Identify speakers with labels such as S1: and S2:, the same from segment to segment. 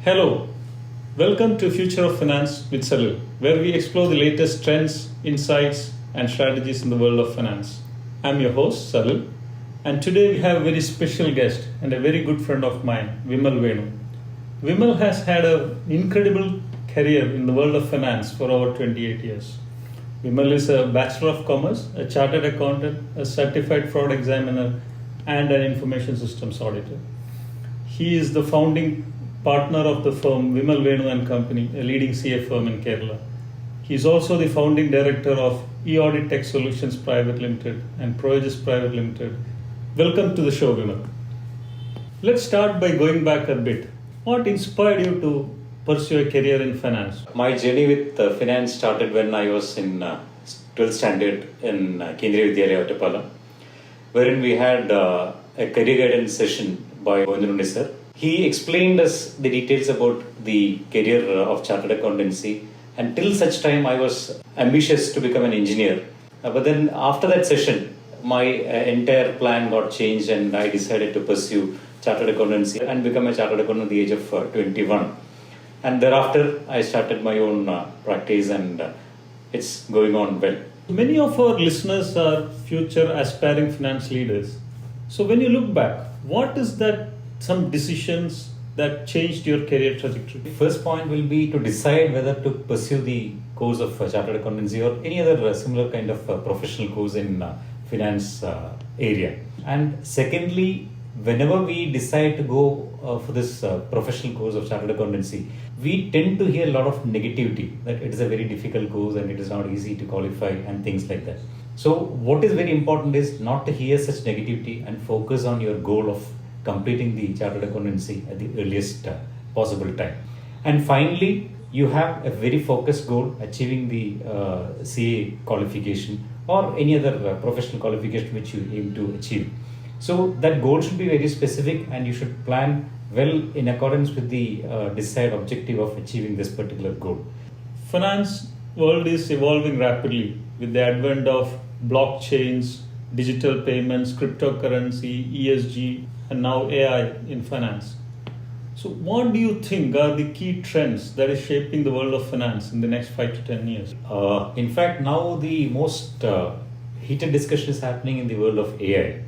S1: Hello, welcome to Future of Finance with Salil, where we explore the latest trends, insights, and strategies in the world of finance. I'm your host, Salil, and today we have a very special guest and a very good friend of mine, Vimal Venu. Vimal has had an incredible career in the world of finance for over 28 years. Vimal is a Bachelor of Commerce, a Chartered Accountant, a Certified Fraud Examiner, and an Information Systems Auditor. He is the founding partner of the firm Vimal Venu&Co, a leading CA firm in Kerala. He is also the founding director of Audit Tech Solutions Private Limited and Proaegis Private Limited. Welcome to the show, Vimal. Let's start by going back a bit. What inspired you to pursue a career in finance?
S2: My journey with finance started when I was in 12th standard in Kendriya Vidyalaya, Ottappalam, wherein we had a career guidance session by Venu sir. He explained us the details about the career of chartered accountancy, and till such time I was ambitious to become an engineer. But then after that session, my entire plan got changed and I decided to pursue chartered accountancy and become a chartered accountant at the age of 21. And thereafter I started my own practice and it's going on well.
S1: Many of our listeners are future aspiring finance leaders. So when you look back, what is that some decisions that changed your career trajectory?
S2: The first point will be to decide whether to pursue the course of chartered accountancy or any other similar kind of professional course in finance area. And secondly, whenever we decide to go for this professional course of chartered accountancy, we tend to hear a lot of negativity that it is a very difficult course and it is not easy to qualify and things like that. So what is very important is not to hear such negativity and focus on your goal of completing the chartered accountancy at the earliest possible time. And finally, you have a very focused goal, achieving the CA qualification or any other professional qualification which you aim to achieve. So that goal should be very specific and you should plan well in accordance with the desired objective of achieving this particular goal.
S1: Finance world is evolving rapidly with the advent of blockchains, digital payments, cryptocurrency, ESG, and now AI in finance. So what do you think are the key trends that is shaping the world of finance in the next 5 to 10 years?
S2: In fact, now the most heated discussion is happening in the world of AI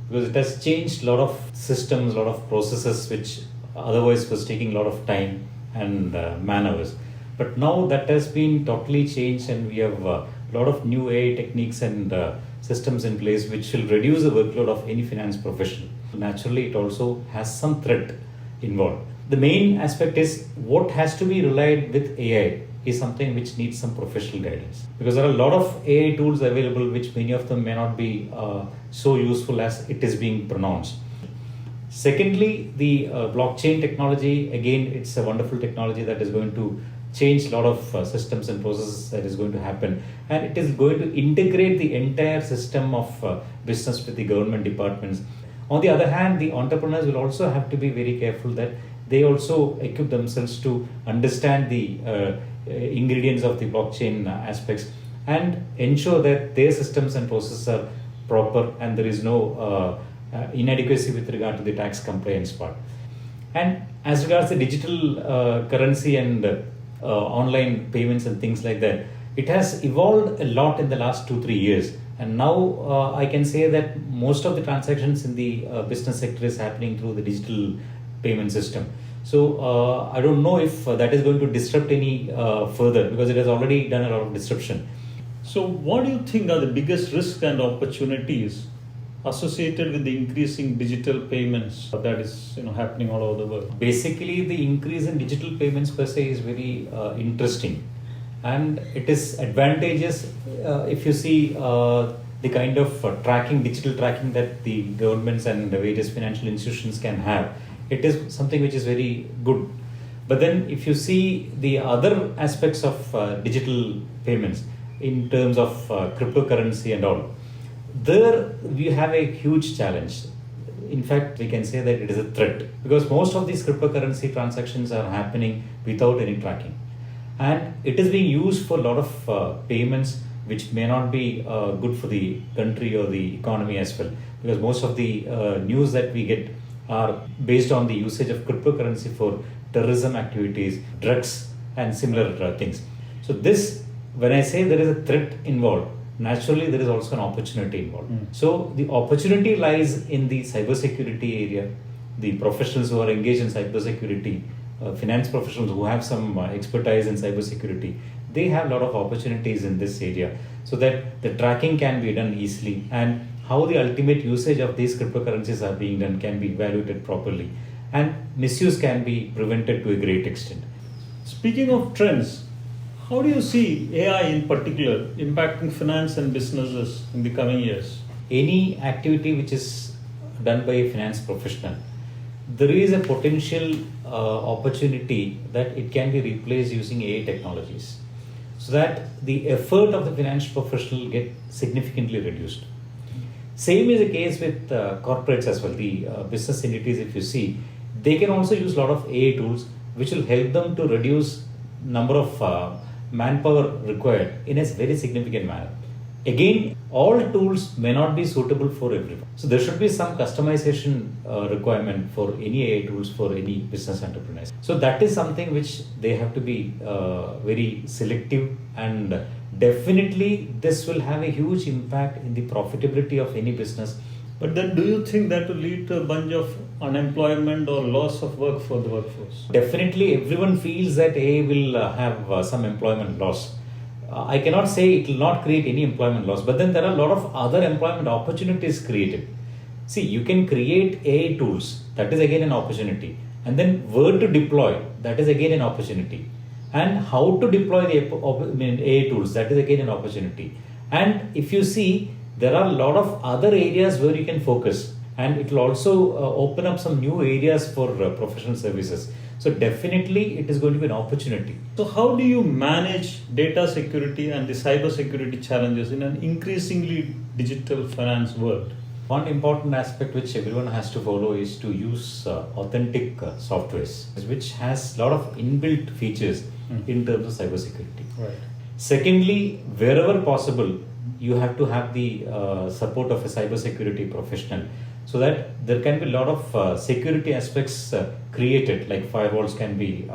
S2: because it has changed a lot of systems, a lot of processes which otherwise was taking a lot of time and man hours. But now that has been totally changed and we have a lot of new AI techniques and systems in place which will reduce the workload of any finance professional. Naturally, it also has some threat involved. The main aspect is what has to be relied with AI is something which needs some professional guidance because there are a lot of AI tools available which many of them may not be so useful as it is being pronounced. Secondly, the blockchain technology, again, it's a wonderful technology that is going to change a lot of systems and processes that is going to happen, and it is going to integrate the entire system of business with the government departments. On the other hand, the entrepreneurs will also have to be very careful that they also equip themselves to understand the ingredients of the blockchain aspects and ensure that their systems and processes are proper and there is no inadequacy with regard to the tax compliance part. And as regards the digital currency and online payments and things like that, it has evolved a lot in the last 2-3 years. And now I can say that most of the transactions in the business sector is happening through the digital payment system. So I don't know if that is going to disrupt any further because it has already done a lot of disruption.
S1: So what do you think are the biggest risks and opportunities associated with the increasing digital payments that is happening all over the world?
S2: Basically, the increase in digital payments per se is very interesting. And it is advantageous if you see the kind of digital tracking that the governments and the various financial institutions can have. It is something which is very good. But then if you see the other aspects of digital payments in terms of cryptocurrency and all, there we have a huge challenge. In fact, we can say that it is a threat because most of these cryptocurrency transactions are happening without any tracking. And it is being used for a lot of payments which may not be good for the country or the economy as well because most of the news that we get are based on the usage of cryptocurrency for terrorism activities, drugs, and similar things. So this, when I say there is a threat involved, naturally there is also an opportunity involved. So the opportunity lies in the cybersecurity area. The professionals who are engaged in cybersecurity, finance professionals who have some expertise in cybersecurity, they have a lot of opportunities in this area, so that the tracking can be done easily, and how the ultimate usage of these cryptocurrencies are being done can be evaluated properly, and misuse can be prevented to a great extent.
S1: Speaking of trends, how do you see AI in particular impacting finance and businesses in the coming years?
S2: Any activity which is done by a finance professional, there is a potential opportunity that it can be replaced using AI technologies, so that the effort of the finance professional get significantly reduced. Same is the case with corporates as well. The business entities, if you see, they can also use a lot of AI tools which will help them to reduce number of manpower required in a very significant manner. Again, all tools may not be suitable for everyone. So there should be some customization requirement for any AI tools for any business enterprise. So that is something which they have to be very selective, and definitely this will have a huge impact in the profitability of any business.
S1: But then do you think that will lead to a bunch of unemployment or loss of work for the workforce?
S2: Definitely everyone feels that AI will have some employment loss. I cannot say it will not create any employment loss, but then there are a lot of other employment opportunities created. See, you can create AI tools, that is again an opportunity, and then where to deploy, that is again an opportunity, and how to deploy the AI tools, that is again an opportunity. And if you see, there are a lot of other areas where you can focus, and it will also open up some new areas for professional services. So definitely it is going to be an opportunity.
S1: So how do you manage data security and the cyber security challenges in an increasingly digital finance world?
S2: One important aspect which everyone has to follow is to use authentic softwares, which has a lot of inbuilt features in terms of cybersecurity.
S1: Right.
S2: Secondly, wherever possible, you have to have the support of a cybersecurity professional, so that there can be a lot of security aspects created, like firewalls can be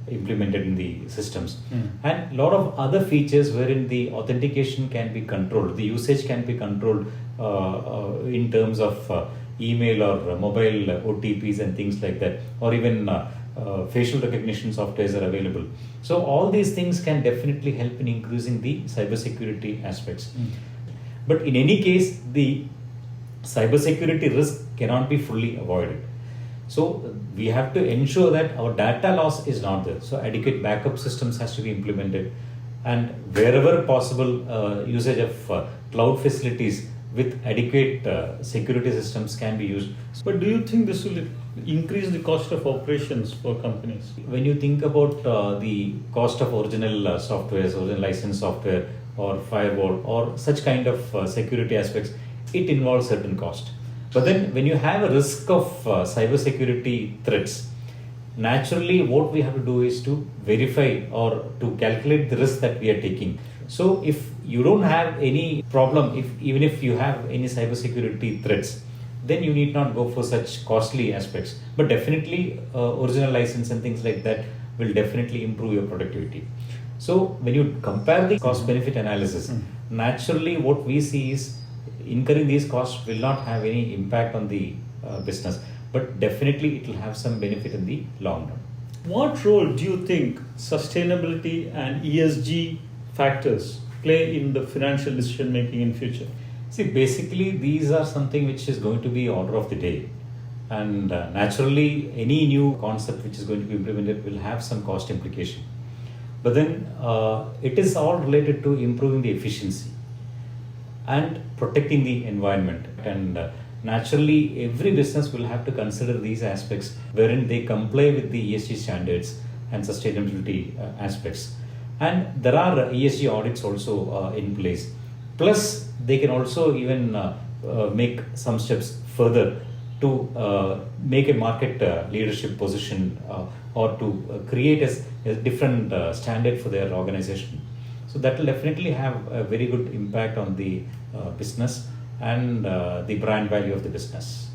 S2: implemented in the systems, and a lot of other features wherein the authentication can be controlled, the usage can be controlled in terms of email or mobile OTPs and things like that, or even facial recognition softwares are available. So all these things can definitely help in increasing the cybersecurity aspects. But in any case, the cybersecurity risk cannot be fully avoided. So we have to ensure that our data loss is not there. So adequate backup systems has to be implemented, and wherever possible, usage of cloud facilities with adequate security systems can be used.
S1: But do you think this will increase the cost of operations for companies?
S2: When you think about the cost of original softwares, original licensed software or firewall or such kind of security aspects, it involves certain cost. But then when you have a risk of cybersecurity threats, naturally what we have to do is to verify or to calculate the risk that we are taking. So if you don't have any problem, even if you have any cybersecurity threats, then you need not go for such costly aspects. But definitely original license and things like that will definitely improve your productivity. So when you compare the cost benefit analysis, naturally what we see is incurring these costs will not have any impact on the business, but definitely it will have some benefit in the long run.
S1: What role do you think sustainability and ESG factors play in the financial decision making in future?
S2: See, basically these are something which is going to be order of the day, and naturally any new concept which is going to be implemented will have some cost implication. But then it is all related to improving the efficiency and protecting the environment, and naturally every business will have to consider these aspects wherein they comply with the ESG standards and sustainability aspects. And there are ESG audits also in place. Plus, they can also even make some steps further to make a market leadership position or to create a different standard for their organization. So that will definitely have a very good impact on the business and the brand value of the business.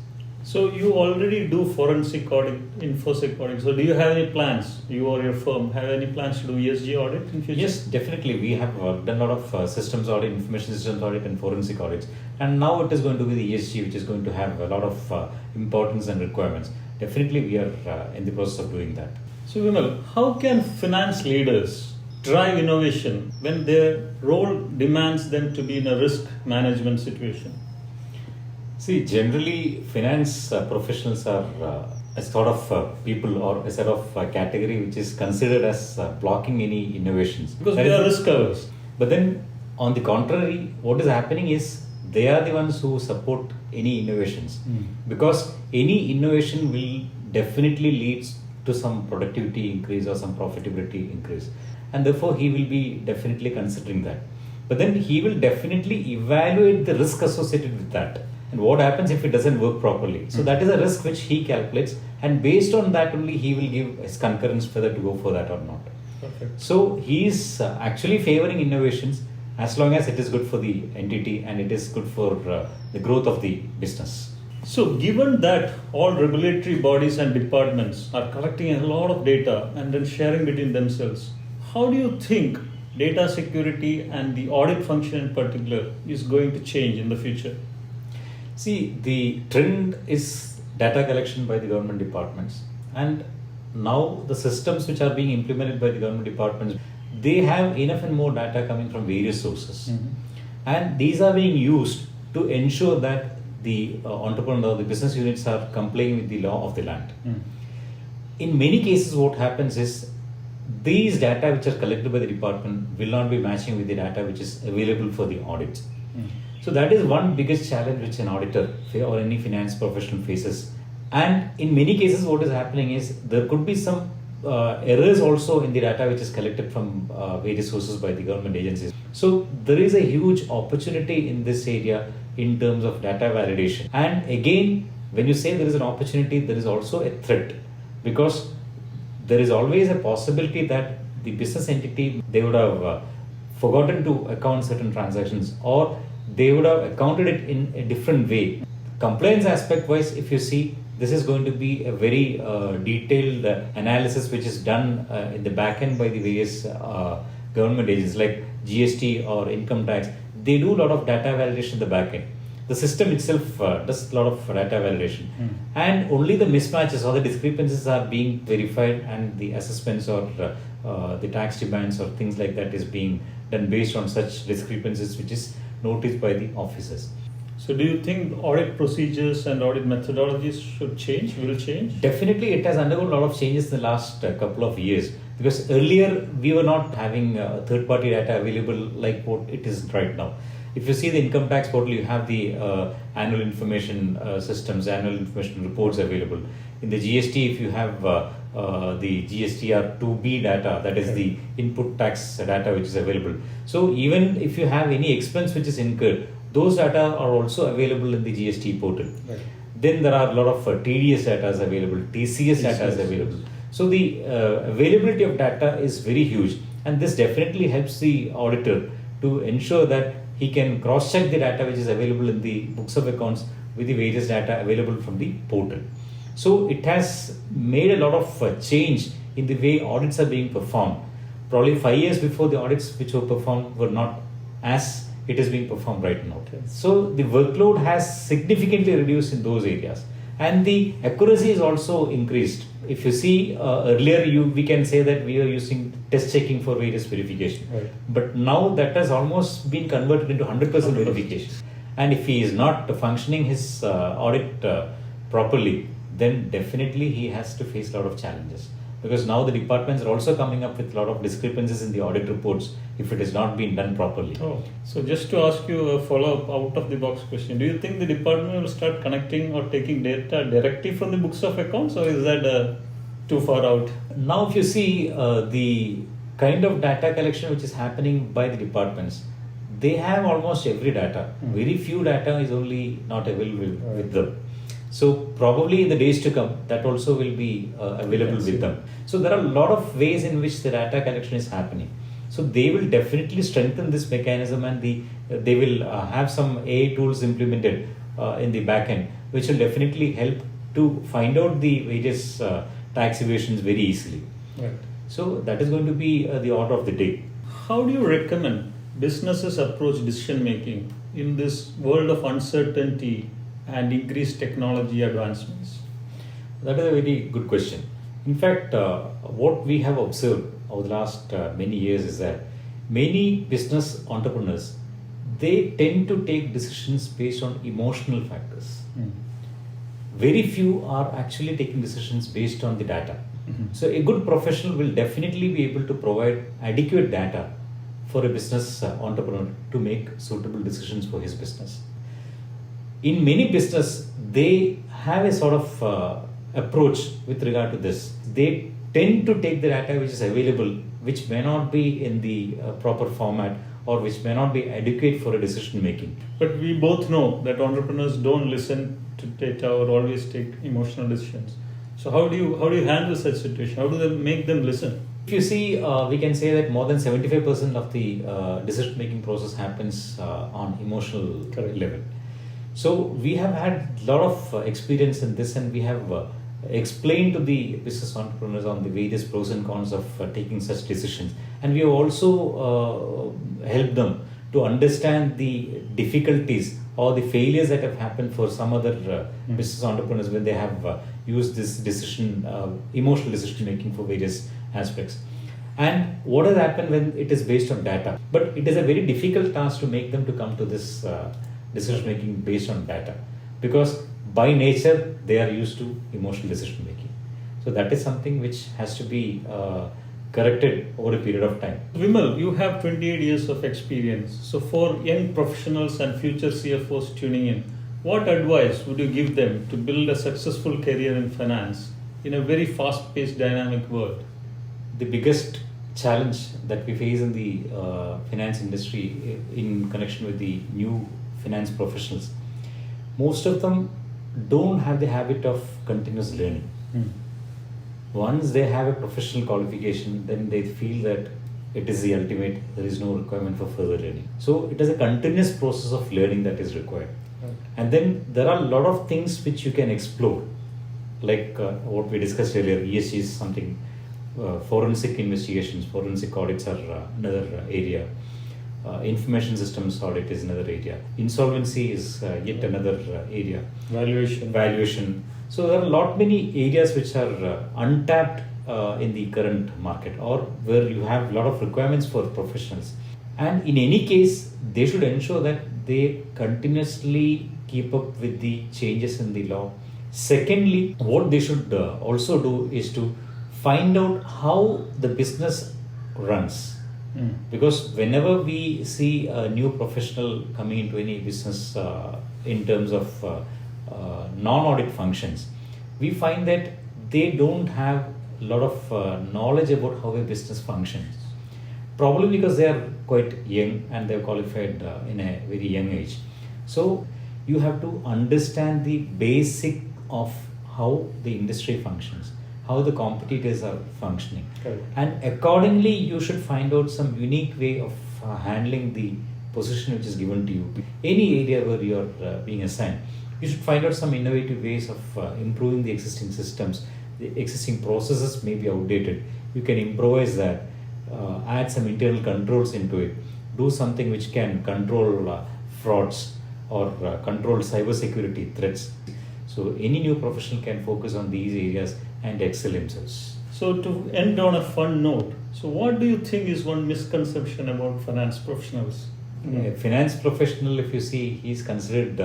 S1: So you already do forensic audit, infosec audit. So do you have any plans? You or your firm have any plans to do ESG audit in future?
S2: Yes, definitely. We have done a lot of systems audit, information systems audit, and forensic audits. And now it is going to be the ESG, which is going to have a lot of importance and requirements. Definitely, we are in the process of doing that.
S1: So Vimal, how can finance leaders drive innovation when their role demands them to be in a risk management situation?
S2: See, generally, finance professionals are a sort of people or a sort of category which is considered as blocking any innovations.
S1: Because they are risk averse.
S2: But then, on the contrary, what is happening is they are the ones who support any innovations. Because any innovation will definitely lead to some productivity increase or some profitability increase. And therefore, he will be definitely considering that. But then he will definitely evaluate the risk associated with that. And what happens if it doesn't work properly? So that is a risk which he calculates, and based on that only he will give his concurrence whether to go for that or not.
S1: Perfect.
S2: So he is actually favoring innovations as long as it is good for the entity and it is good for the growth of the business.
S1: So given that all regulatory bodies and departments are collecting a lot of data and then sharing between themselves, how do you think data security and the audit function in particular is going to change in the future?
S2: See, the trend is data collection by the government departments, and now the systems which are being implemented by the government departments, they have enough and more data coming from various sources. And these are being used to ensure that the entrepreneur, the business units are complying with the law of the land. In many cases, what happens is these data which are collected by the department will not be matching with the data which is available for the audit. So that is one biggest challenge which an auditor or any finance professional faces. And in many cases, what is happening is there could be some errors also in the data which is collected from various sources by the government agencies. So there is a huge opportunity in this area in terms of data validation. And again, when you say there is an opportunity, there is also a threat, because there is always a possibility that the business entity, they would have forgotten to account certain transactions, or they would have accounted it in a different way. Compliance aspect wise, if you see, this is going to be a very detailed analysis which is done in the back end by the various government agencies like GST or income tax. They do a lot of data validation in the back end. The system itself does a lot of data validation. And only the mismatches or the discrepancies are being verified, and the assessments or the tax demands or things like that is being done based on such discrepancies which is noticed by the officers.
S1: So do you think audit procedures and audit methodologies should change, will change?
S2: Definitely, it has undergone a lot of changes in the last couple of years, because earlier we were not having third-party data available like what it is right now. If you see the income tax portal, you have the annual information systems, annual information reports available. In the GST, if you have the GSTR 2B data, that is the input tax data which is available. So even if you have any expense which is incurred, those data are also available in the GST portal.
S1: Right.
S2: Then there are a lot of TDS data is available, TCS data is available. So the availability of data is very huge, and this definitely helps the auditor to ensure that he can cross-check the data which is available in the books of accounts with the various data available from the portal. So it has made a lot of change in the way audits are being performed. Probably 5 years before, the audits which were performed were not as it is being performed right now. So the workload has significantly reduced in those areas, and the accuracy is also increased. If you see earlier, we can say that we are using test checking for various verification, but now that has almost been converted into 100% verification. And if he is not functioning his audit properly, then definitely he has to face a lot of challenges, because now the departments are also coming up with a lot of discrepancies in the audit reports if it is not being done properly.
S1: So just to ask you a follow-up out of the box question, do you think the department will start connecting or taking data directly from the books of accounts, or is that too far out?
S2: Now if you see the kind of data collection which is happening by the departments, they have almost every data. Very few data is only not available with them. So probably in the days to come, that also will be available with them. So there are a lot of ways in which the data collection is happening. So they will definitely strengthen this mechanism, and they will have some AI tools implemented in the back end, which will definitely help to find out the various tax evasions very easily.
S1: Right.
S2: So that is going to be the order of the day.
S1: How do you recommend businesses approach decision making in this world of uncertainty and increased technology advancements?
S2: That is a very good question. In fact, what we have observed over the last many years is that many business entrepreneurs, they tend to take decisions based on emotional factors. Very few are actually taking decisions based on the data. So a good professional will definitely be able to provide adequate data for a business entrepreneur to make suitable decisions for his business. In many business, they have a sort of approach with regard to this. They tend to take the data which is available, which may not be in the proper format or which may not be adequate for a decision making.
S1: But we both know that entrepreneurs don't listen to data or always take emotional decisions. So how do you handle such situation? How do they make them listen?
S2: If you see, we can say that more than 75% of the decision making process happens on emotional level. So we have had a lot of experience in this, and we have explained to the business entrepreneurs on the various pros and cons of taking such decisions. And we have also helped them to understand the difficulties or the failures that have happened for some other business entrepreneurs when they have used this emotional decision making for various aspects. And what has happened when it is based on data. But it is a very difficult task to make them to come to this decision making based on data, because by nature they are used to emotional decision making. So that is something which has to be corrected over a period of time.
S1: Vimal, you have 28 years of experience. So for young professionals and future CFOs tuning in, what advice would you give them to build a successful career in finance in a very fast-paced, dynamic world?
S2: The biggest challenge that we face in the finance industry in connection with the new finance professionals, most of them don't have the habit of continuous learning. Once they have a professional qualification, then they feel that it is the ultimate, there is no requirement for further learning. So it is a continuous process of learning that is required. And then there are a lot of things which you can explore, like what we discussed earlier. ESG is something, forensic investigations, forensic audits are another area. Information systems audit is another area. Insolvency is yet another area. Valuation. So there are many areas which are untapped in the current market, or where you have a lot of requirements for professionals. And in any case, they should ensure that they continuously keep up with the changes in the law. Secondly, what they should also do is to find out how the business runs. Because whenever we see a new professional coming into any business in terms of non-audit functions, we find that they don't have a lot of knowledge about how a business functions. Probably because they are quite young and they're qualified in a very young age. So you have to understand the basic of how the industry functions, how the competitors are functioning.
S1: Correct.
S2: And accordingly, you should find out some unique way of handling the position which is given to you. Any area where you are being assigned, you should find out some innovative ways of improving the existing systems. The existing processes may be outdated. You can improvise that, add some internal controls into it, do something which can control frauds or control cybersecurity threats. So any new professional can focus on these areas and excel themselves.
S1: So to end on a fun note, so what do you think is one misconception about finance professionals?
S2: A finance professional, if you see, he is considered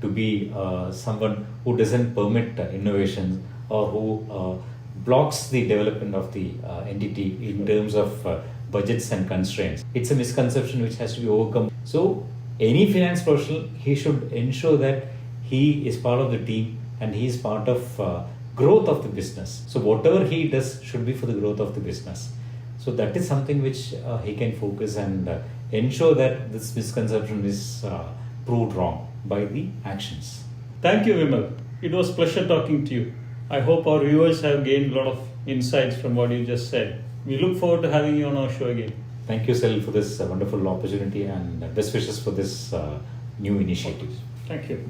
S2: to be someone who doesn't permit innovations or who blocks the development of the entity in terms of budgets and constraints. It's a misconception which has to be overcome. So any finance professional, he should ensure that he is part of the team and he is part of growth of the business. So whatever he does should be for the growth of the business. So that is something which he can focus and ensure that this misconception is proved wrong by the actions.
S1: Thank you, Vimal. It was a pleasure talking to you. I hope our viewers have gained a lot of insights from what you just said. We look forward to having you on our show again.
S2: Thank you, Salil, for this wonderful opportunity, and best wishes for this new initiative.
S1: Thank you.